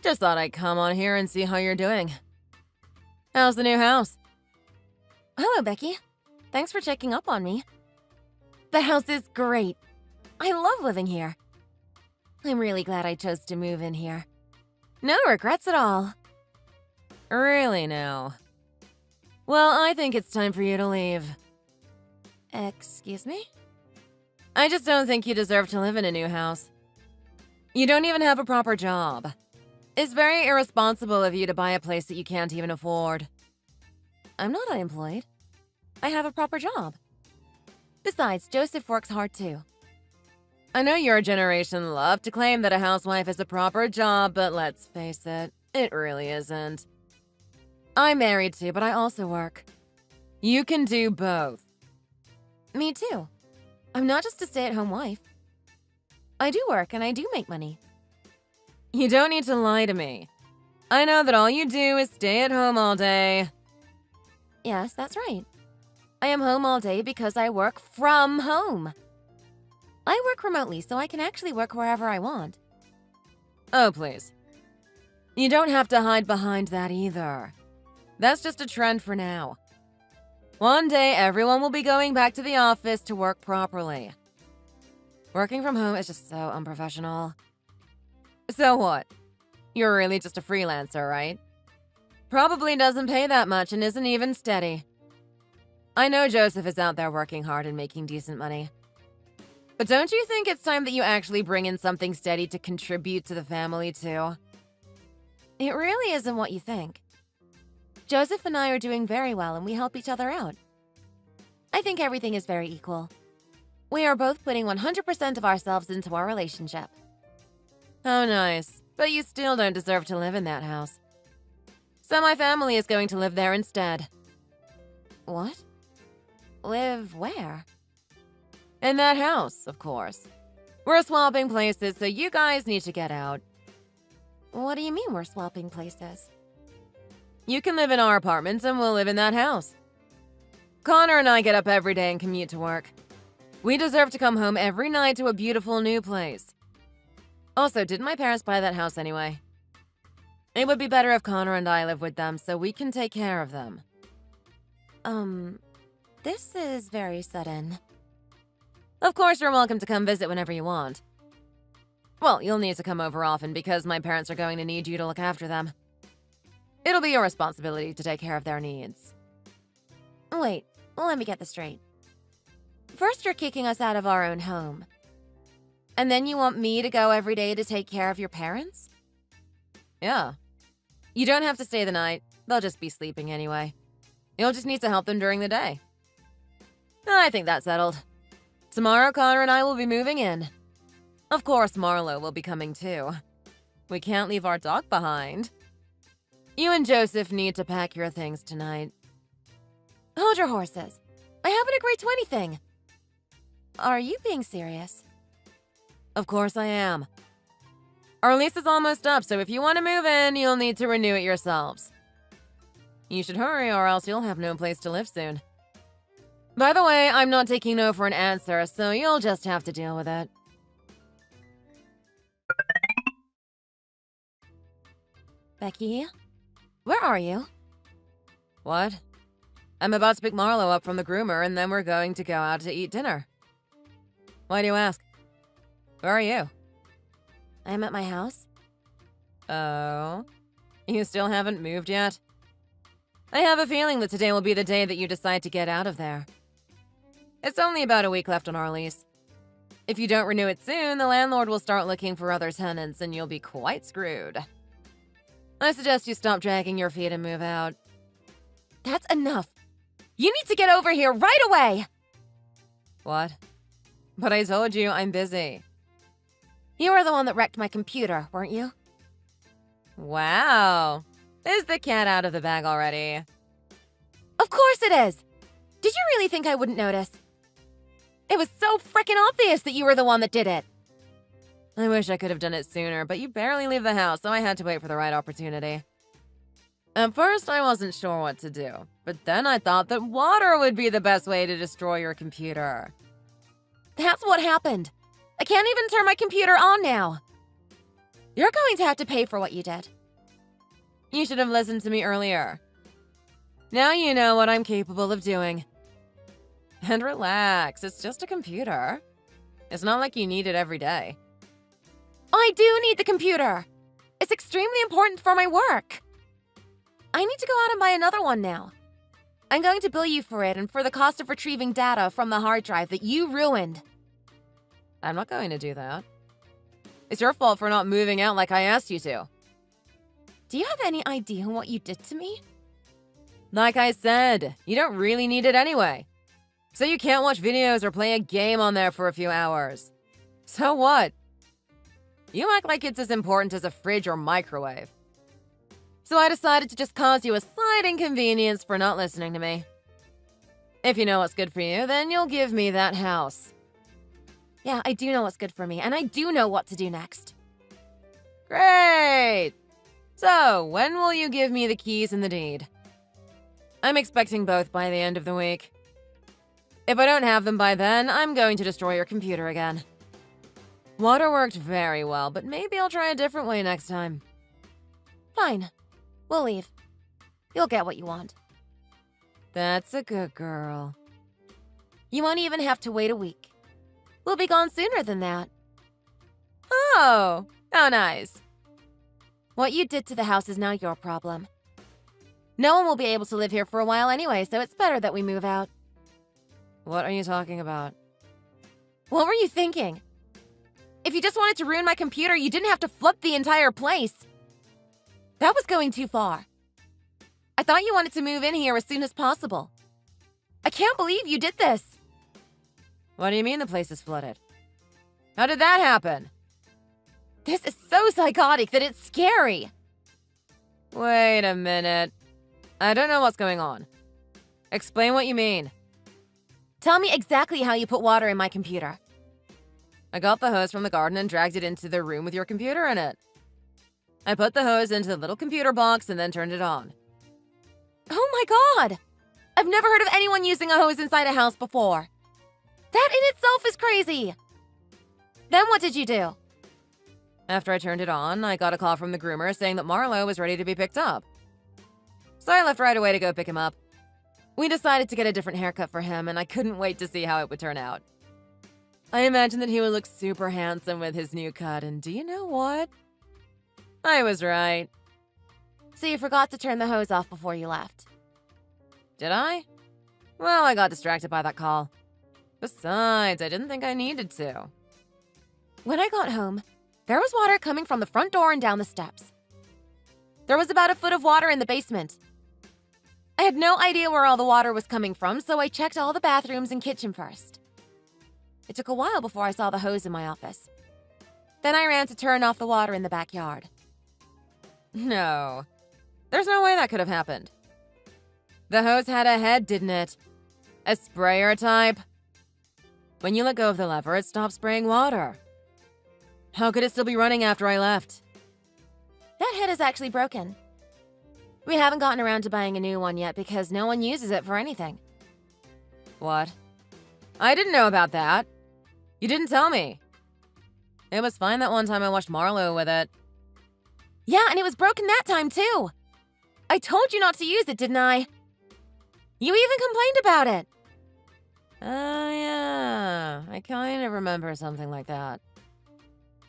Just thought I'd come on here and see how you're doing. How's the new house? Hello, Becky. Thanks for checking up on me. The house is great. I love living here. I'm really glad I chose to move in here. No regrets at all. Really now? Well, I think it's time for you to leave. Excuse me? I just don't think you deserve to live in a new house. You don't even have a proper job. It's very irresponsible of you to buy a place that you can't even afford. I'm not unemployed. I have a proper job. Besides, Joseph works hard too. I know your generation love to claim that a housewife has a proper job, but let's face it, it really isn't. I'm married too, but I also work. You can do both. Me too. I'm not just a stay-at-home wife. I do work and I do make money. You don't need to lie to me. I know that all you do is stay at home all day. Yes, that's right. I am home all day because I work from home. I work remotely, so I can actually work wherever I want. Oh, please. You don't have to hide behind that either. That's just a trend for now. One day, everyone will be going back to the office to work properly. Working from home is just so unprofessional. So what? You're really just a freelancer, right? Probably doesn't pay that much and isn't even steady. I know Joseph is out there working hard and making decent money. But don't you think it's time that you actually bring in something steady to contribute to the family, too? It really isn't what you think. Joseph and I are doing very well and we help each other out. I think everything is very equal. We are both putting 100% of ourselves into our relationship. Oh, nice. But you still don't deserve to live in that house. So my family is going to live there instead. What? Live where? In that house, of course. We're swapping places, so you guys need to get out. What do you mean we're swapping places? You can live in our apartments and we'll live in that house. Connor and I get up every day and commute to work. We deserve to come home every night to a beautiful new place. Also, didn't my parents buy that house anyway? It would be better if Connor and I live with them so we can take care of them. This is very sudden. Of course, you're welcome to come visit whenever you want. Well, you'll need to come over often because my parents are going to need you to look after them. It'll be your responsibility to take care of their needs. Wait, let me get this straight. First, you're kicking us out of our own home. And then you want me to go every day to take care of your parents? Yeah. You don't have to stay the night. They'll just be sleeping anyway. You'll just need to help them during the day. I think that's settled. Tomorrow, Connor and I will be moving in. Of course, Marlo will be coming too. We can't leave our dog behind. You and Joseph need to pack your things tonight. Hold your horses. I haven't agreed to anything. Are you being serious? Of course I am. Our lease is almost up, so if you want to move in, you'll need to renew it yourselves. You should hurry or else you'll have no place to live soon. By the way, I'm not taking no for an answer, so you'll just have to deal with it. Becky? Where are you? What? I'm about to pick Marlo up from the groomer and then we're going to go out to eat dinner. Why do you ask? Where are you? I'm at my house. Oh? You still haven't moved yet? I have a feeling that today will be the day that you decide to get out of there. It's only about a week left on our lease. If you don't renew it soon, the landlord will start looking for other tenants and you'll be quite screwed. I suggest you stop dragging your feet and move out. That's enough. You need to get over here right away! What? But I told you I'm busy. You were the one that wrecked my computer, weren't you? Wow. Is the cat out of the bag already? Of course it is! Did you really think I wouldn't notice? It was so frickin' obvious that you were the one that did it! I wish I could have done it sooner, but you barely leave the house, so I had to wait for the right opportunity. At first, I wasn't sure what to do, but then I thought that water would be the best way to destroy your computer. That's what happened. I can't even turn my computer on now. You're going to have to pay for what you did. You should have listened to me earlier. Now you know what I'm capable of doing. And relax, it's just a computer. It's not like you need it every day. I do need the computer. It's extremely important for my work. I need to go out and buy another one now. I'm going to bill you for it and for the cost of retrieving data from the hard drive that you ruined. I'm not going to do that. It's your fault for not moving out like I asked you to. Do you have any idea what you did to me? Like I said, you don't really need it anyway. So you can't watch videos or play a game on there for a few hours. So what? You act like it's as important as a fridge or microwave. So I decided to just cause you a slight inconvenience for not listening to me. If you know what's good for you, then you'll give me that house. Yeah, I do know what's good for me, and I do know what to do next. Great! So, when will you give me the keys and the deed? I'm expecting both by the end of the week. If I don't have them by then, I'm going to destroy your computer again. Water worked very well, but maybe I'll try a different way next time. Fine. We'll leave. You'll get what you want. That's a good girl. You won't even have to wait a week. We'll be gone sooner than that. Oh, how nice. What you did to the house is now your problem. No one will be able to live here for a while anyway, so it's better that we move out. What are you talking about? What were you thinking? If you just wanted to ruin my computer, you didn't have to flip the entire place. That was going too far. I thought you wanted to move in here as soon as possible. I can't believe you did this. What do you mean the place is flooded? How did that happen? This is so psychotic that it's scary. Wait a minute. I don't know what's going on. Explain what you mean. Tell me exactly how you put water in my computer. I got the hose from the garden and dragged it into the room with your computer in it. I put the hose into the little computer box and then turned it on. Oh my god! I've never heard of anyone using a hose inside a house before. That in itself is crazy! Then what did you do? After I turned it on, I got a call from the groomer saying that Marlo was ready to be picked up. So I left right away to go pick him up. We decided to get a different haircut for him, and I couldn't wait to see how it would turn out. I imagined that he would look super handsome with his new cut, and do you know what? I was right. So you forgot to turn the hose off before you left. Did I? Well, I got distracted by that call. Besides, I didn't think I needed to. When I got home, there was water coming from the front door and down the steps. There was about a foot of water in the basement. I had no idea where all the water was coming from, so I checked all the bathrooms and kitchen first. It took a while before I saw the hose in my office. Then I ran to turn off the water in the backyard. No. There's no way that could have happened. The hose had a head, didn't it? A sprayer type? When you let go of the lever, it stopped spraying water. How could it still be running after I left? That head is actually broken. We haven't gotten around to buying a new one yet because no one uses it for anything. What? I didn't know about that. You didn't tell me. It was fine that one time I watched Marlo with it. Yeah, and it was broken that time too. I told you not to use it, didn't I? You even complained about it. Oh, yeah. I kind of remember something like that.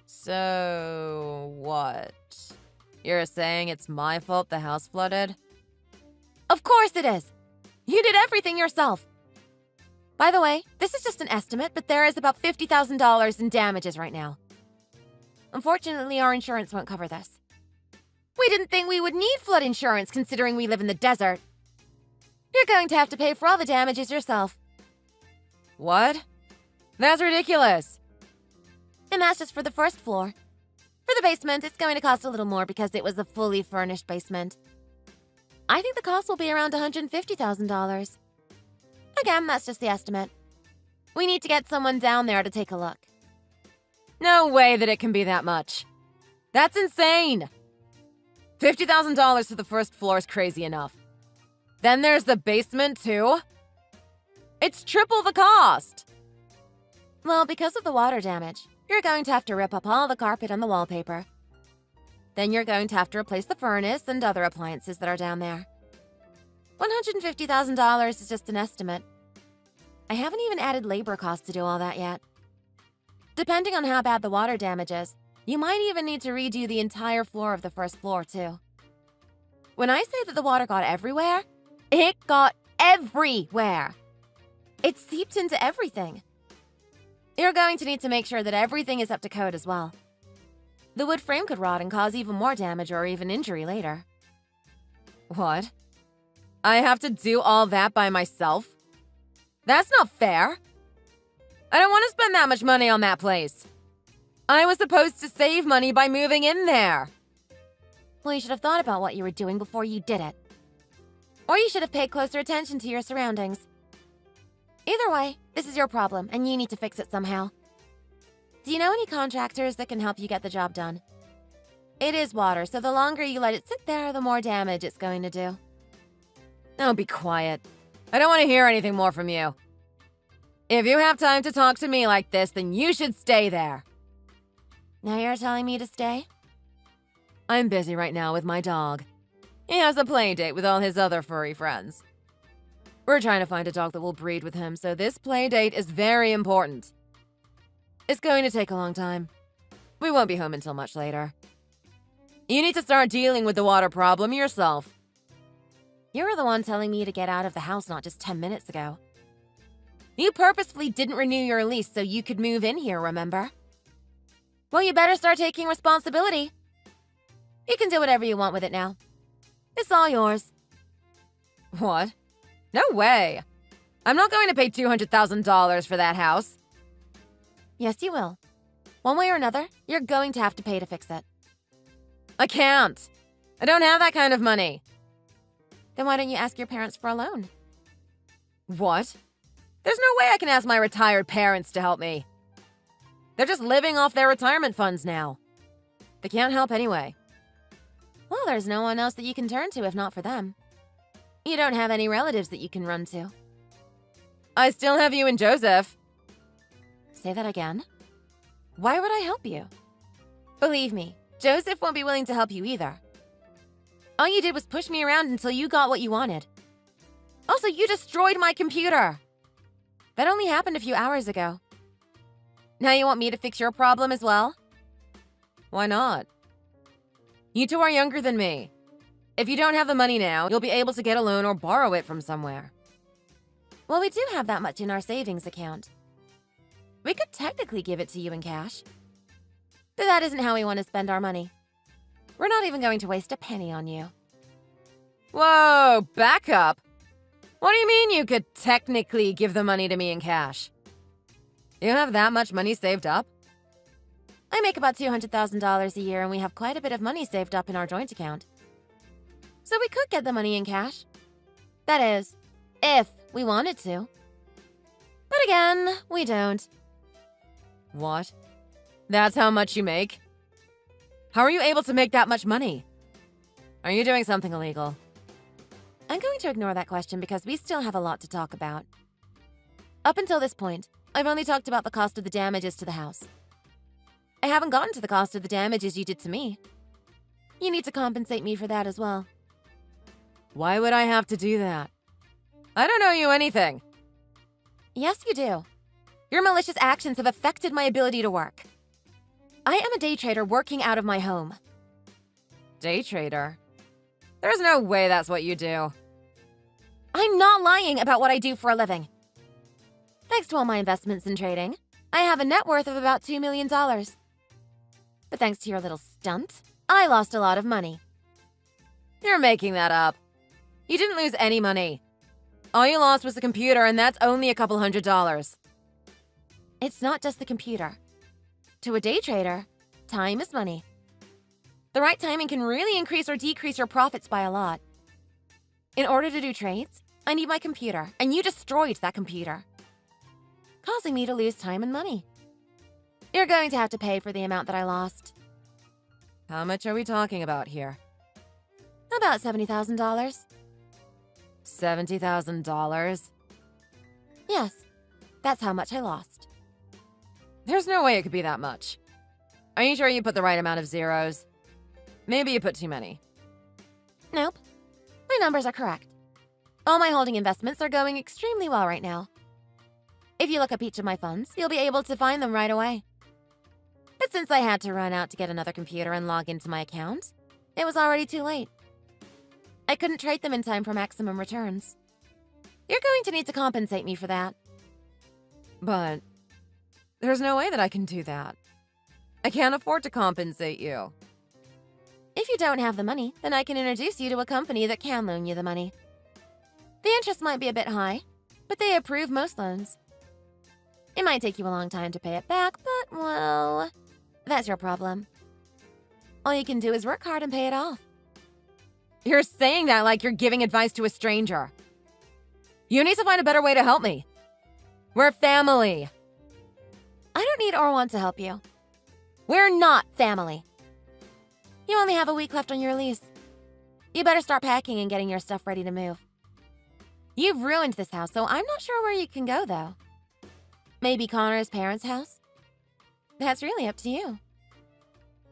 So, what? You're saying it's my fault the house flooded? Of course it is. You did everything yourself. By the way, this is just an estimate, but there is about $50,000 in damages right now. Unfortunately, our insurance won't cover this. We didn't think we would need flood insurance considering we live in the desert. You're going to have to pay for all the damages yourself. What? That's ridiculous. And that's just for the first floor. For the basement, it's going to cost a little more because it was a fully furnished basement. I think the cost will be around $150,000. Again, that's just the estimate. We need to get someone down there to take a look. No way that it can be that much. That's insane. $50,000 for the first floor is crazy enough. Then there's the basement, too? It's triple the cost. Well, because of the water damage, you're going to have to rip up all the carpet and the wallpaper. Then you're going to have to replace the furnace and other appliances that are down there. $150,000 is just an estimate. I haven't even added labor costs to do all that yet. Depending on how bad the water damage is, you might even need to redo the entire floor of the first floor, too. When I say that the water got everywhere, it got everywhere. It seeped into everything. You're going to need to make sure that everything is up to code as well. The wood frame could rot and cause even more damage or even injury later. What? I have to do all that by myself? That's not fair. I don't want to spend that much money on that place. I was supposed to save money by moving in there. Well, you should have thought about what you were doing before you did it. Or you should have paid closer attention to your surroundings. Either way, this is your problem, and you need to fix it somehow. Do you know any contractors that can help you get the job done? It is water, so the longer you let it sit there, the more damage it's going to do. Oh, be quiet. I don't want to hear anything more from you. If you have time to talk to me like this, then you should stay there. Now you're telling me to stay? I'm busy right now with my dog. He has a play date with all his other furry friends. We're trying to find a dog that will breed with him, so this play date is very important. It's going to take a long time. We won't be home until much later. You need to start dealing with the water problem yourself. You were the one telling me to get out of the house not just 10 minutes ago. You purposefully didn't renew your lease so you could move in here, remember? Well, you better start taking responsibility. You can do whatever you want with it now. It's all yours. What? No way. I'm not going to pay $200,000 for that house. Yes, you will. One way or another, you're going to have to pay to fix it. I can't. I don't have that kind of money. Then why don't you ask your parents for a loan? What? There's no way I can ask my retired parents to help me. They're just living off their retirement funds now. They can't help anyway. Well, there's no one else that you can turn to if not for them. You don't have any relatives that you can run to. I still have you and Joseph. Say that again. Why would I help you? Believe me, Joseph won't be willing to help you either. All you did was push me around until you got what you wanted. Also, you destroyed my computer. That only happened a few hours ago. Now you want me to fix your problem as well? Why not? You two are younger than me. If you don't have the money now, you'll be able to get a loan or borrow it from somewhere. Well, we do have that much in our savings account. We could technically give it to you in cash. But that isn't how we want to spend our money. We're not even going to waste a penny on you. Whoa, back up. What do you mean you could technically give the money to me in cash? You have that much money saved up? I make about $200,000 a year and we have quite a bit of money saved up in our joint account. So we could get the money in cash. That is, if we wanted to. But again, we don't. What? That's how much you make? How are you able to make that much money? Are you doing something illegal? I'm going to ignore that question because we still have a lot to talk about. Up until this point, I've only talked about the cost of the damages to the house. I haven't gotten to the cost of the damages you did to me. You need to compensate me for that as well. Why would I have to do that? I don't owe you anything. Yes, you do. Your malicious actions have affected my ability to work. I am a day trader working out of my home. Day trader? There's no way that's what you do. I'm not lying about what I do for a living. Thanks to all my investments in trading, I have a net worth of about $2 million. But thanks to your little stunt, I lost a lot of money. You're making that up. You didn't lose any money. All you lost was the computer, and that's only a couple $100. It's not just the computer. To a day trader, time is money. The right timing can really increase or decrease your profits by a lot. In order to do trades, I need my computer, and you destroyed that computer, causing me to lose time and money. You're going to have to pay for the amount that I lost. How much are we talking about here? About $70,000. $70,000? Yes, that's how much I lost. There's no way it could be that much. Are you sure you put the right amount of zeros? Maybe you put too many. Nope. My numbers are correct. All my holding investments are going extremely well right now. If you look up each of my funds, you'll be able to find them right away. But since I had to run out to get another computer and log into my account, it was already too late. I couldn't trade them in time for maximum returns. You're going to need to compensate me for that. But there's no way that I can do that. I can't afford to compensate you. If you don't have the money, then I can introduce you to a company that can loan you the money. The interest might be a bit high, but they approve most loans. It might take you a long time to pay it back, but, well, that's your problem. All you can do is work hard and pay it off. You're saying that like you're giving advice to a stranger. You need to find a better way to help me. We're family. I don't need or want to help you. We're not family. You only have a week left on your lease. You better start packing and getting your stuff ready to move. You've ruined this house, so I'm not sure where you can go, though. Maybe Connor's parents' house? That's really up to you.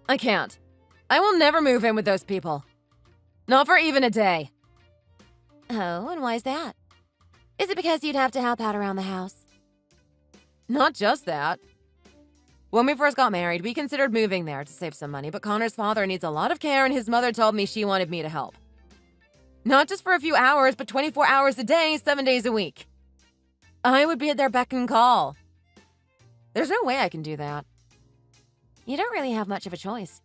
I can't. I will never move in with those people. Not for even a day. Oh, and why's that? Is it because you'd have to help out around the house? Not just that. When we first got married, we considered moving there to save some money, but Connor's father needs a lot of care and his mother told me she wanted me to help. Not just for a few hours, but 24 hours a day, 7 days a week. I would be at their beck and call. There's no way I can do that. You don't really have much of a choice.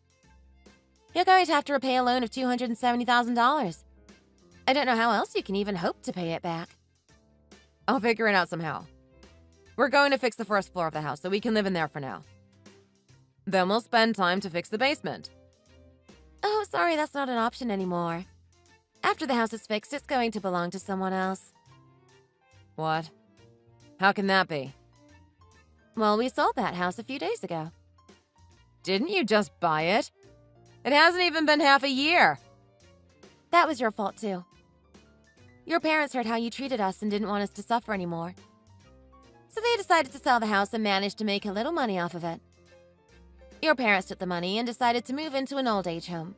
You're going to have to repay a loan of $270,000. I don't know how else you can even hope to pay it back. I'll figure it out somehow. We're going to fix the first floor of the house so we can live in there for now. Then we'll spend time to fix the basement. Oh, sorry, that's not an option anymore. After the house is fixed, it's going to belong to someone else. What? How can that be? Well, we sold that house a few days ago. Didn't you just buy it? It hasn't even been half a year. That was your fault, too. Your parents heard how you treated us and didn't want us to suffer anymore. So they decided to sell the house and managed to make a little money off of it. Your parents took the money and decided to move into an old age home.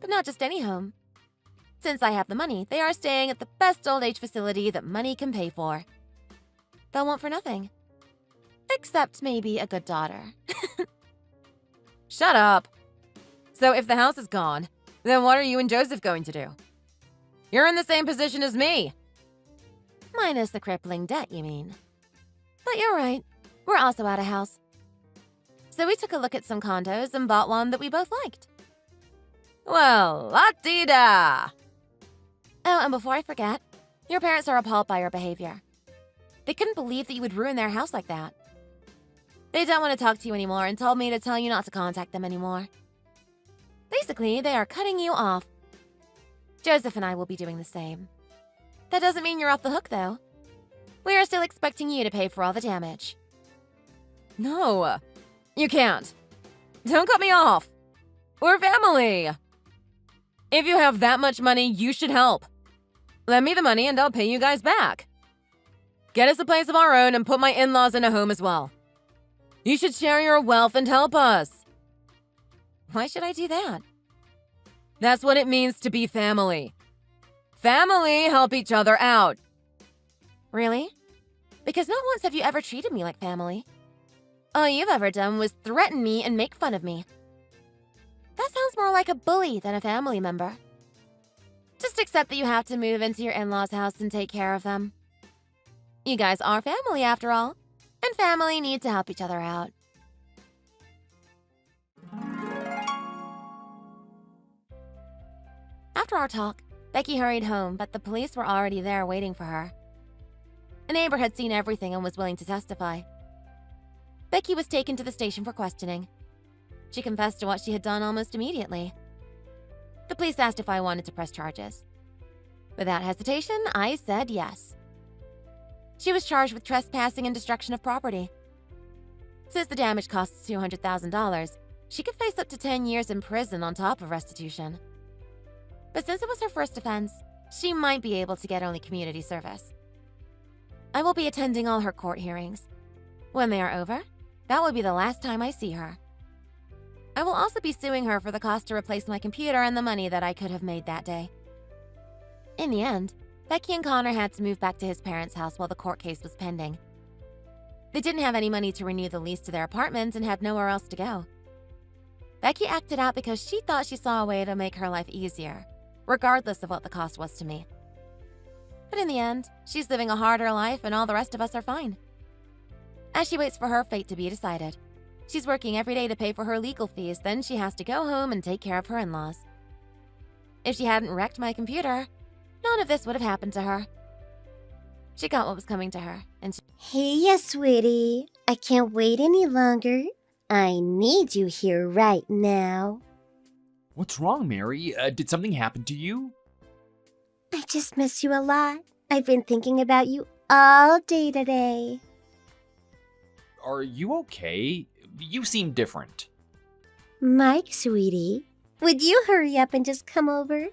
But not just any home. Since I have the money, they are staying at the best old age facility that money can pay for. They'll want for nothing. Except maybe a good daughter. Shut up. So if the house is gone, then what are you and Joseph going to do? You're in the same position as me. Minus the crippling debt, you mean? But you're right. We're also out of house. So we took a look at some condos and bought one that we both liked. Well, la-dee-da. Oh, and before I forget, your parents are appalled by your behavior. They couldn't believe that you would ruin their house like that. They don't want to talk to you anymore and told me to tell you not to contact them anymore. Basically, they are cutting you off. Joseph and I will be doing the same. That doesn't mean you're off the hook, though. We are still expecting you to pay for all the damage. No, you can't. Don't cut me off. We're family. If you have that much money, you should help. Lend me the money and I'll pay you guys back. Get us a place of our own and put my in-laws in a home as well. You should share your wealth and help us. Why should I do that? That's what it means to be family. Family help each other out. Really? Because not once have you ever treated me like family. All you've ever done was threaten me and make fun of me. That sounds more like a bully than a family member. Just accept that you have to move into your in-laws' house and take care of them. You guys are family after all, and family need to help each other out. After our talk, Becky hurried home, but the police were already there waiting for her. A neighbor had seen everything and was willing to testify. Becky was taken to the station for questioning. She confessed to what she had done almost immediately. The police asked if I wanted to press charges. Without hesitation, I said yes. She was charged with trespassing and destruction of property. Since the damage costs $200,000, she could face up to 10 years in prison on top of restitution. But since it was her first offense, she might be able to get only community service. I will be attending all her court hearings. When they are over, that will be the last time I see her. I will also be suing her for the cost to replace my computer and the money that I could have made that day. In the end, Becky and Connor had to move back to his parents' house while the court case was pending. They didn't have any money to renew the lease to their apartment and had nowhere else to go. Becky acted out because she thought she saw a way to make her life easier, regardless of what the cost was to me. But in the end, she's living a harder life and all the rest of us are fine. As she waits for her fate to be decided, she's working every day to pay for her legal fees, then she has to go home and take care of her in-laws. If she hadn't wrecked my computer, none of this would have happened to her. She got what was coming to her, and Hey, sweetie. I can't wait any longer. I need you here right now. What's wrong, Mary? Did something happen to you? I just miss you a lot. I've been thinking about you all day today. Are you okay? You seem different. Mike, sweetie, would you hurry up and just come over?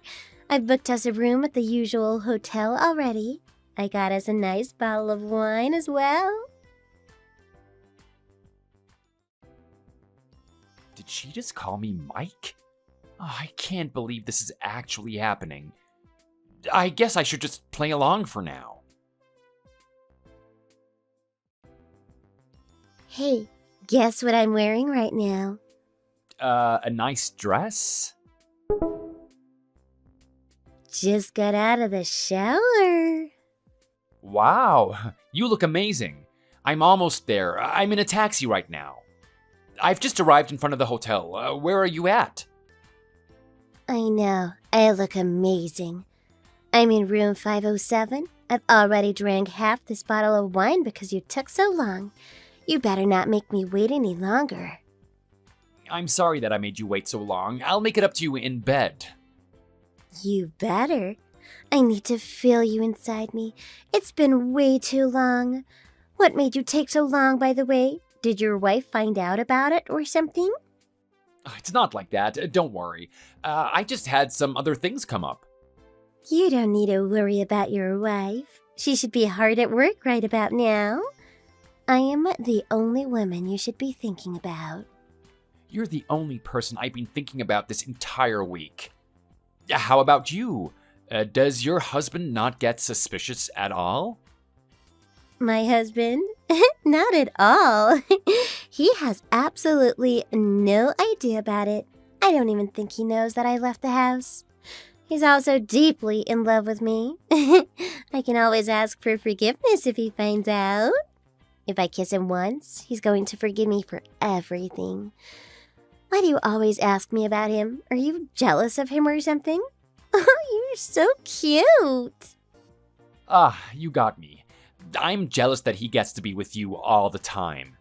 I've booked us a room at the usual hotel already. I got us a nice bottle of wine as well. Did she just call me Mike? Oh, I can't believe this is actually happening. I guess I should just play along for now. Hey, guess what I'm wearing right now? A nice dress? Just got out of the shower. Wow, you look amazing. I'm almost there. I'm in a taxi right now. I've just arrived in front of the hotel. Where are you at? I know, I look amazing. I'm in room 507. I've already drank half this bottle of wine because you took so long. You better not make me wait any longer. I'm sorry that I made you wait so long. I'll make it up to you in bed. You better. I need to feel you inside me. It's been way too long. What made you take so long, by the way? Did your wife find out about it or something? It's not like that. Don't worry. I just had some other things come up. You don't need to worry about your wife. She should be hard at work right about now. I am the only woman you should be thinking about. You're the only person I've been thinking about this entire week. How about you? Does your husband not get suspicious at all? My husband? Not at all. He has absolutely no idea about it. I don't even think he knows that I left the house. He's also deeply in love with me. I can always ask for forgiveness if he finds out. If I kiss him once, he's going to forgive me for everything. Why do you always ask me about him? Are you jealous of him or something? Oh, you're so cute. Ah, you got me. I'm jealous that he gets to be with you all the time.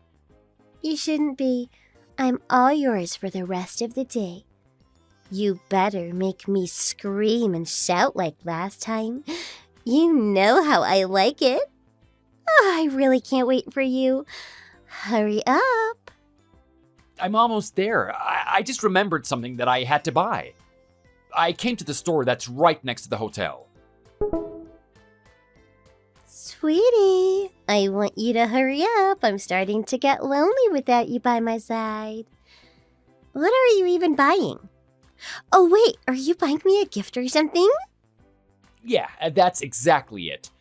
You shouldn't be. I'm all yours for the rest of the day. You better make me scream and shout like last time. You know how I like it. Oh, I really can't wait for you. Hurry up. I'm almost there. I just remembered something that I had to buy. I came to the store that's right next to the hotel. Sweetie, I want you to hurry up. I'm starting to get lonely without you by my side. What are you even buying? Oh, wait, are you buying me a gift or something? Yeah, that's exactly it.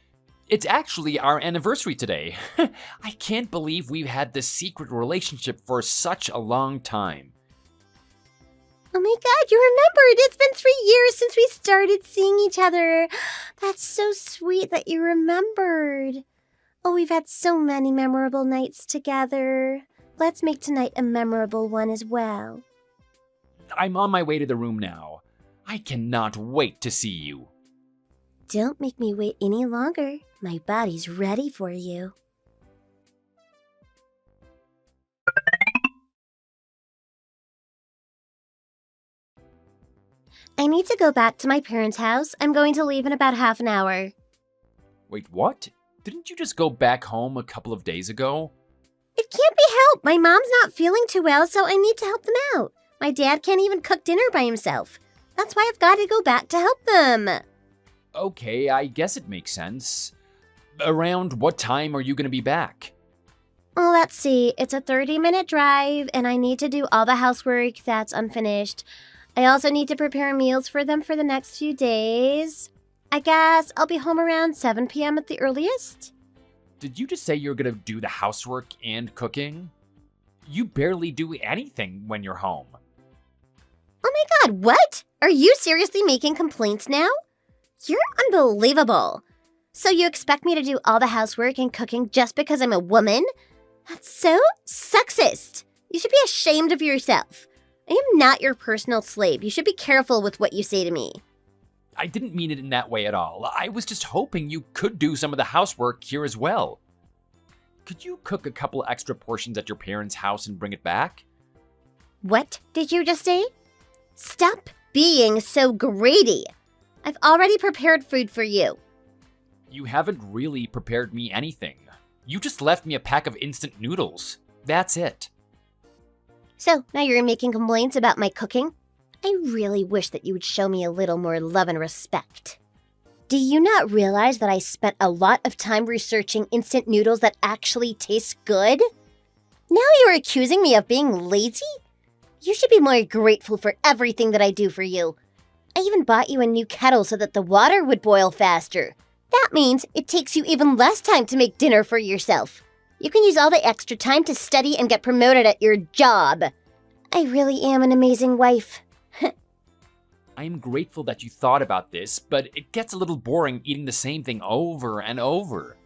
It's actually our anniversary today. I can't believe we've had this secret relationship for such a long time. Oh my god, you remembered! It's been 3 years since we started seeing each other. That's so sweet that you remembered. Oh, we've had so many memorable nights together. Let's make tonight a memorable one as well. I'm on my way to the room now. I cannot wait to see you. Don't make me wait any longer. My body's ready for you. I need to go back to my parents' house. I'm going to leave in about half an hour. Wait, what? Didn't you just go back home a couple of days ago? It can't be helped. My mom's not feeling too well, so I need to help them out. My dad can't even cook dinner by himself. That's why I've got to go back to help them. Okay, I guess it makes sense. Around what time are you going to be back? Well, let's see. It's a 30-minute drive, and I need to do all the housework that's unfinished. I also need to prepare meals for them for the next few days. I guess I'll be home around 7 p.m. at the earliest. Did you just say you're gonna do the housework and cooking? You barely do anything when you're home. Oh my god, what? Are you seriously making complaints now? You're unbelievable. So you expect me to do all the housework and cooking just because I'm a woman? That's so sexist. You should be ashamed of yourself. I am not your personal slave. You should be careful with what you say to me. I didn't mean it in that way at all. I was just hoping you could do some of the housework here as well. Could you cook a couple extra portions at your parents' house and bring it back? What did you just say? Stop being so greedy. I've already prepared food for you. You haven't really prepared me anything. You just left me a pack of instant noodles. That's it. So now you're making complaints about my cooking? I really wish that you would show me a little more love and respect. Do you not realize that I spent a lot of time researching instant noodles that actually taste good? Now you're accusing me of being lazy? You should be more grateful for everything that I do for you. I even bought you a new kettle so that the water would boil faster. That means it takes you even less time to make dinner for yourself. You can use all the extra time to study and get promoted at your job. I really am an amazing wife. I am grateful that you thought about this, but it gets a little boring eating the same thing over and over.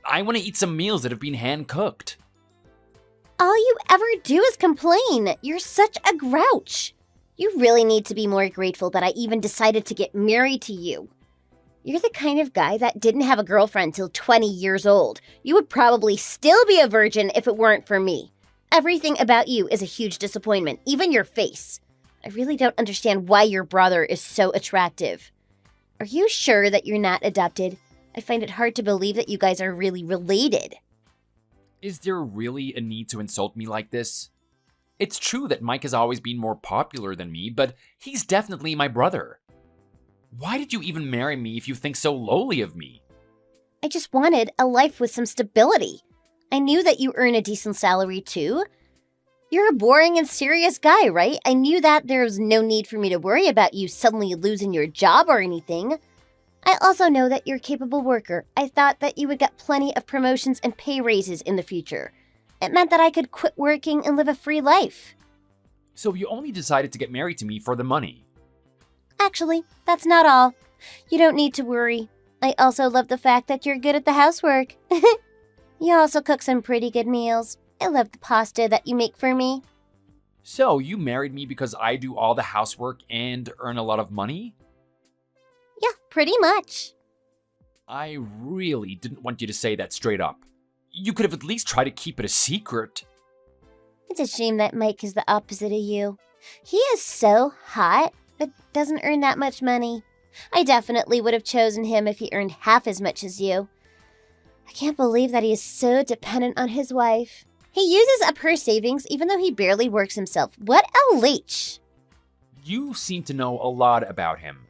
I want to eat some meals that have been hand-cooked. All you ever do is complain. You're such a grouch. You really need to be more grateful that I even decided to get married to you. You're the kind of guy that didn't have a girlfriend till 20 years old. You would probably still be a virgin if it weren't for me. Everything about you is a huge disappointment, even your face. I really don't understand why your brother is so attractive. Are you sure that you're not adopted? I find it hard to believe that you guys are really related. Is there really a need to insult me like this? It's true that Mike has always been more popular than me, but he's definitely my brother. Why did you even marry me if you think so lowly of me? I just wanted a life with some stability. I knew that you earn a decent salary too. You're a boring and serious guy, right? I knew that there was no need for me to worry about you suddenly losing your job or anything. I also know that you're a capable worker. I thought that you would get plenty of promotions and pay raises in the future. It meant that I could quit working and live a free life. So you only decided to get married to me for the money. Actually, that's not all. You don't need to worry. I also love the fact that you're good at the housework. You also cook some pretty good meals. I love the pasta that you make for me. So you married me because I do all the housework and earn a lot of money? Yeah, pretty much. I really didn't want you to say that straight up. You could have at least tried to keep it a secret. It's a shame that Mike is the opposite of you. He is so hot, but doesn't earn that much money. I definitely would have chosen him if he earned half as much as you. I can't believe that he is so dependent on his wife. He uses up her savings even though he barely works himself. What a leech! You seem to know a lot about him.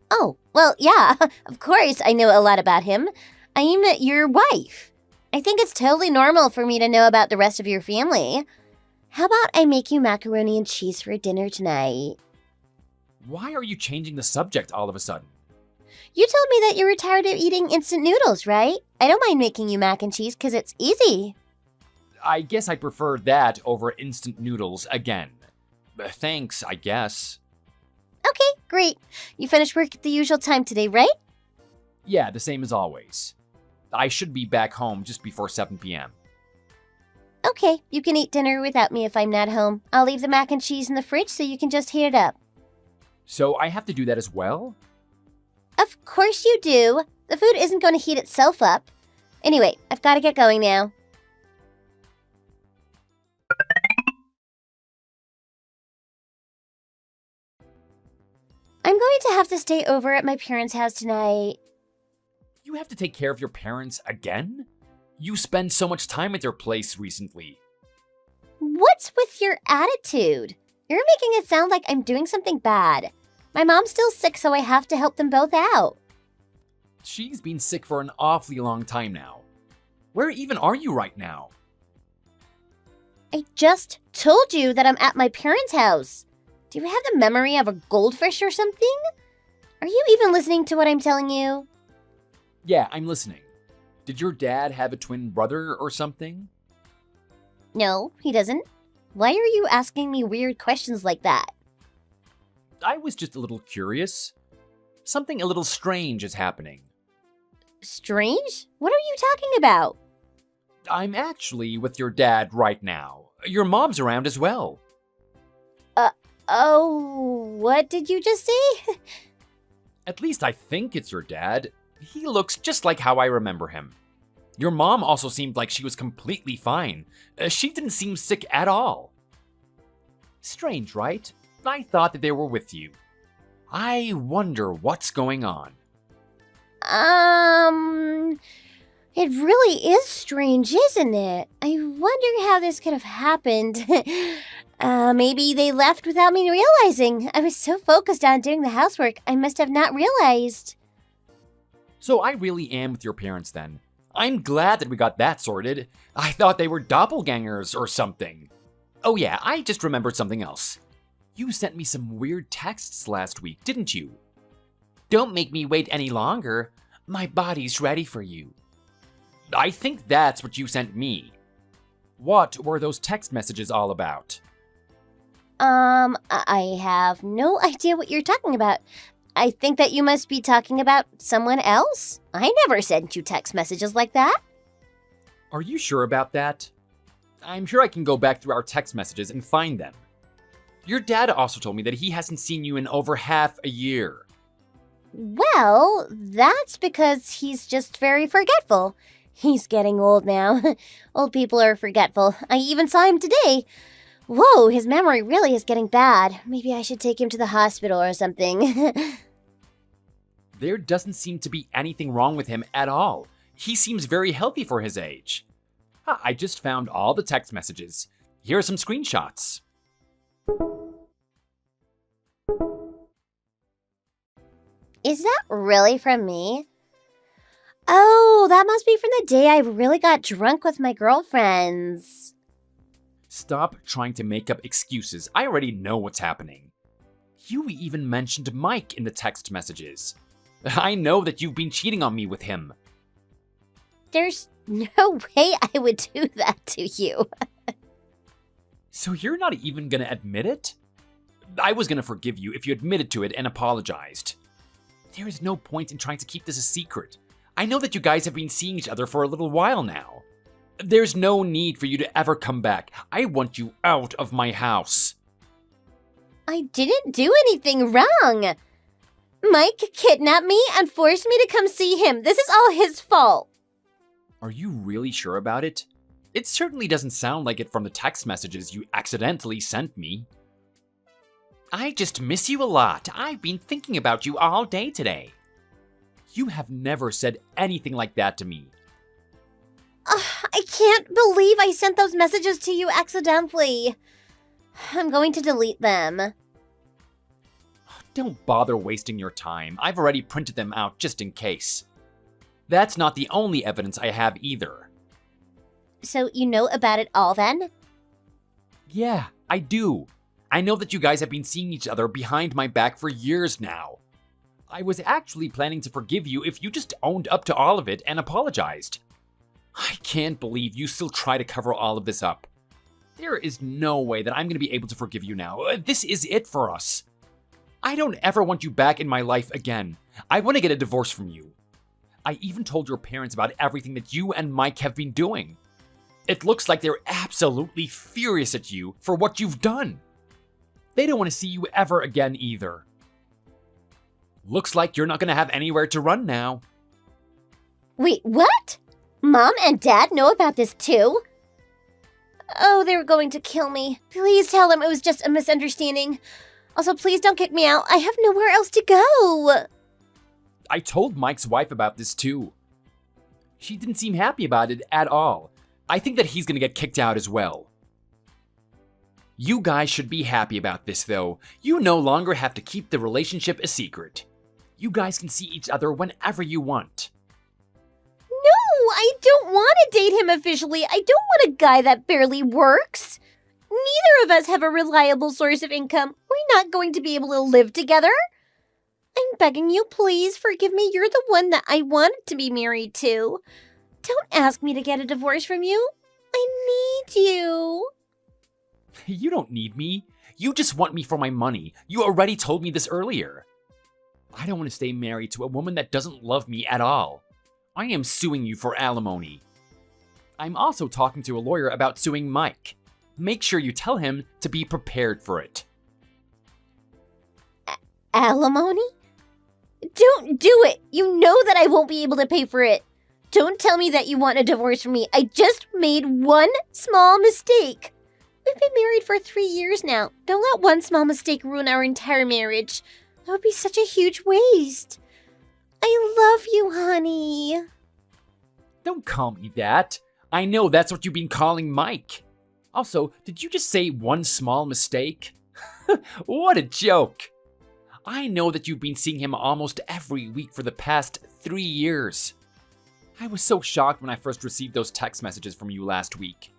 Oh, well, yeah, of course I know a lot about him. I'm your wife. I think it's totally normal for me to know about the rest of your family. How about I make you macaroni and cheese for dinner tonight? Why are you changing the subject all of a sudden? You told me that you were tired of eating instant noodles, right? I don't mind making you mac and cheese because it's easy. I guess I prefer that over instant noodles again. Thanks, I guess. Okay, great. You finished work at the usual time today, right? Yeah, the same as always. I should be back home just before 7 p.m. Okay, you can eat dinner without me if I'm not home. I'll leave the mac and cheese in the fridge so you can just heat it up. So I have to do that as well? Of course you do. The food isn't going to heat itself up. Anyway, I've got to get going now. I'm going to have to stay over at my parents' house tonight. You have to take care of your parents again? You spend so much time at their place recently. What's with your attitude? You're making it sound like I'm doing something bad. My mom's still sick, so I have to help them both out. She's been sick for an awfully long time now. Where even are you right now? I just told you that I'm at my parents' house. Do you have the memory of a goldfish or something? Are you even listening to what I'm telling you? Yeah, I'm listening. Did your dad have a twin brother or something? No, he doesn't. Why are you asking me weird questions like that? I was just a little curious. Something a little strange is happening. Strange? What are you talking about? I'm actually with your dad right now. Your mom's around as well. Oh, what did you just say? At least I think it's your dad. He looks just like how I remember him. Your mom also seemed like she was completely fine. She didn't seem sick at all. Strange, right? I thought that they were with you. I wonder what's going on. It really is strange, isn't it? I wonder how this could have happened. Maybe they left without me realizing. I was so focused on doing the housework, I must have not realized. So I really am with your parents then. I'm glad that we got that sorted. I thought they were doppelgangers or something. Oh yeah, I just remembered something else. You sent me some weird texts last week, didn't you? Don't make me wait any longer. My body's ready for you. I think that's what you sent me. What were those text messages all about? I have no idea what you're talking about. I think that you must be talking about someone else. I never sent you text messages like that. Are you sure about that? I'm sure I can go back through our text messages and find them. Your dad also told me that he hasn't seen you in over half a year. Well, that's because he's just very forgetful. He's getting old now. Old people are forgetful. I even saw him today. Whoa, his memory really is getting bad. Maybe I should take him to the hospital or something. There doesn't seem to be anything wrong with him at all. He seems very healthy for his age. I just found all the text messages. Here are some screenshots. Is that really from me? Oh, that must be from the day I really got drunk with my girlfriends. Stop trying to make up excuses. I already know what's happening. You even mentioned Mike in the text messages. I know that you've been cheating on me with him. There's no way I would do that to you. So you're not even gonna admit it? I was gonna forgive you if you admitted to it and apologized. There is no point in trying to keep this a secret. I know that you guys have been seeing each other for a little while now. There's no need for you to ever come back. I want you out of my house. I didn't do anything wrong. Mike kidnapped me and forced me to come see him. This is all his fault. Are you really sure about it? It certainly doesn't sound like it from the text messages you accidentally sent me. I just miss you a lot. I've been thinking about you all day today. You have never said anything like that to me. I can't believe I sent those messages to you accidentally. I'm going to delete them. Don't bother wasting your time. I've already printed them out just in case. That's not the only evidence I have either. So you know about it all then? Yeah, I do. I know that you guys have been seeing each other behind my back for years now. I was actually planning to forgive you if you just owned up to all of it and apologized. I can't believe you still try to cover all of this up. There is no way that I'm going to be able to forgive you now. This is it for us. I don't ever want you back in my life again. I want to get a divorce from you. I even told your parents about everything that you and Mike have been doing. It looks like they're absolutely furious at you for what you've done. They don't want to see you ever again either. Looks like you're not going to have anywhere to run now. Wait, what? Mom and Dad know about this too? Oh, they were going to kill me. Please tell them it was just a misunderstanding. Also, please don't kick me out. I have nowhere else to go. I told Mike's wife about this too. She didn't seem happy about it at all. I think that he's going to get kicked out as well. You guys should be happy about this though. You no longer have to keep the relationship a secret. You guys can see each other whenever you want. No, I don't want to date him officially. I don't want a guy that barely works. Neither of us have a reliable source of income. We're not going to be able to live together. I'm begging you, please forgive me. You're the one that I wanted to be married to. Don't ask me to get a divorce from you. I need you. You don't need me. You just want me for my money. You already told me this earlier. I don't want to stay married to a woman that doesn't love me at all. I am suing you for alimony. I'm also talking to a lawyer about suing Mike. Make sure you tell him to be prepared for it. Alimony? Don't do it. You know that I won't be able to pay for it. Don't tell me that you want a divorce from me. I just made one small mistake. We've been married for 3 years now. Don't let one small mistake ruin our entire marriage. That would be such a huge waste. I love you, honey. Don't call me that. I know that's what you've been calling Mike. Also, did you just say one small mistake? What a joke. I know that you've been seeing him almost every week for the past 3 years. I was so shocked when I first received those text messages from you last week.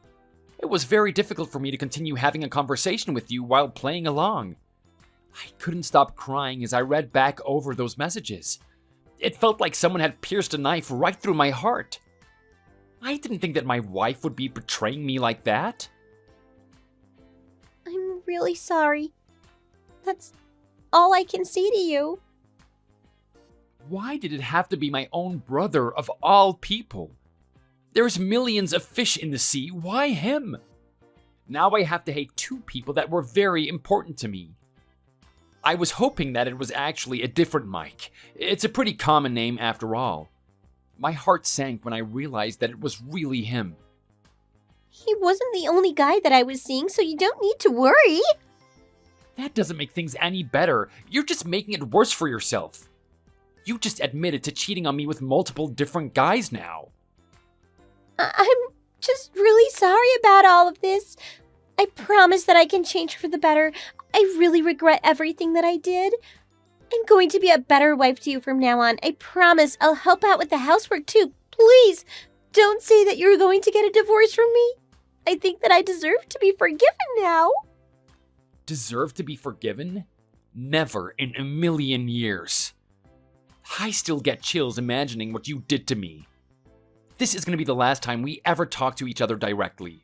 It was very difficult for me to continue having a conversation with you while playing along. I couldn't stop crying as I read back over those messages. It felt like someone had pierced a knife right through my heart. I didn't think that my wife would be betraying me like that. I'm really sorry. That's all I can say to you. Why did it have to be my own brother of all people? There's millions of fish in the sea. Why him? Now I have to hate 2 people that were very important to me. I was hoping that it was actually a different Mike. It's a pretty common name after all. My heart sank when I realized that it was really him. He wasn't the only guy that I was seeing, so you don't need to worry. That doesn't make things any better. You're just making it worse for yourself. You just admitted to cheating on me with multiple different guys now. I'm just really sorry about all of this. I promise that I can change for the better. I really regret everything that I did. I'm going to be a better wife to you from now on. I promise I'll help out with the housework too. Please, don't say that you're going to get a divorce from me. I think that I deserve to be forgiven now. Deserve to be forgiven? Never in a million years. I still get chills imagining what you did to me. This is going to be the last time we ever talk to each other directly.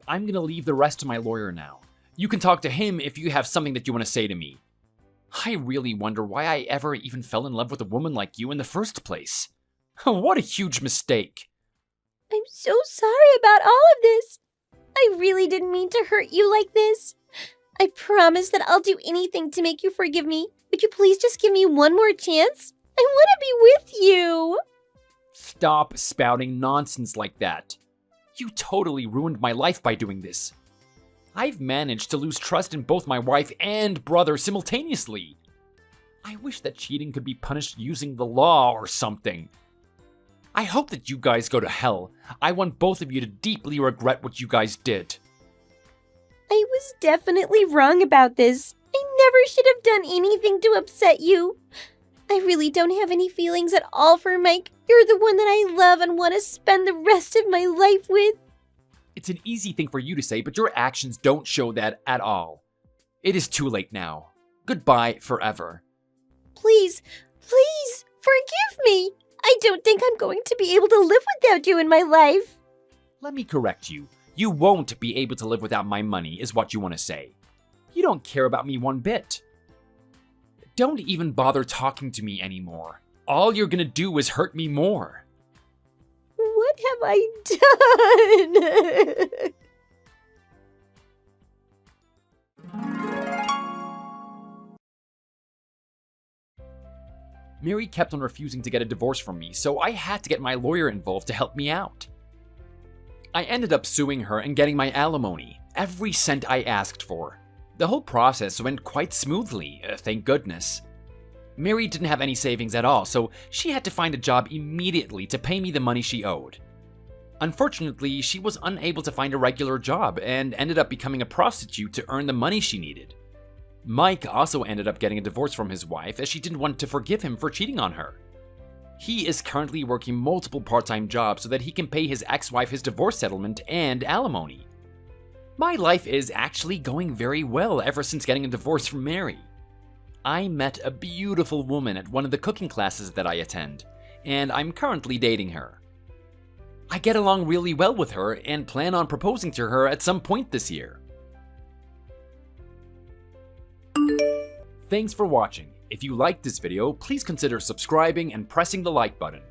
I'm going to leave the rest to my lawyer now. You can talk to him if you have something that you want to say to me. I really wonder why I ever even fell in love with a woman like you in the first place. What a huge mistake. I'm so sorry about all of this. I really didn't mean to hurt you like this. I promise that I'll do anything to make you forgive me. Would you please just give me one more chance? I want to be with you. Stop spouting nonsense like that. You totally ruined my life by doing this. I've managed to lose trust in both my wife and brother simultaneously. I wish that cheating could be punished using the law or something. I hope that you guys go to hell. I want both of you to deeply regret what you guys did. I was definitely wrong about this. I never should have done anything to upset you. I really don't have any feelings at all for Mike. You're the one that I love and want to spend the rest of my life with. It's an easy thing for you to say, but your actions don't show that at all. It is too late now. Goodbye forever. Please, please, forgive me. I don't think I'm going to be able to live without you in my life. Let me correct you. You won't be able to live without my money, is what you want to say. You don't care about me one bit. Don't even bother talking to me anymore. All you're gonna do is hurt me more. What have I done? Mary kept on refusing to get a divorce from me, so I had to get my lawyer involved to help me out. I ended up suing her and getting my alimony, every cent I asked for. The whole process went quite smoothly, thank goodness. Mary didn't have any savings at all, so she had to find a job immediately to pay me the money she owed. Unfortunately, she was unable to find a regular job and ended up becoming a prostitute to earn the money she needed. Mike also ended up getting a divorce from his wife as she didn't want to forgive him for cheating on her. He is currently working multiple part-time jobs so that he can pay his ex-wife his divorce settlement and alimony. My life is actually going very well ever since getting a divorce from Mary. I met a beautiful woman at one of the cooking classes that I attend, and I'm currently dating her. I get along really well with her and plan on proposing to her at some point this year. Thanks for watching. If you liked this video, please consider subscribing and pressing the like button.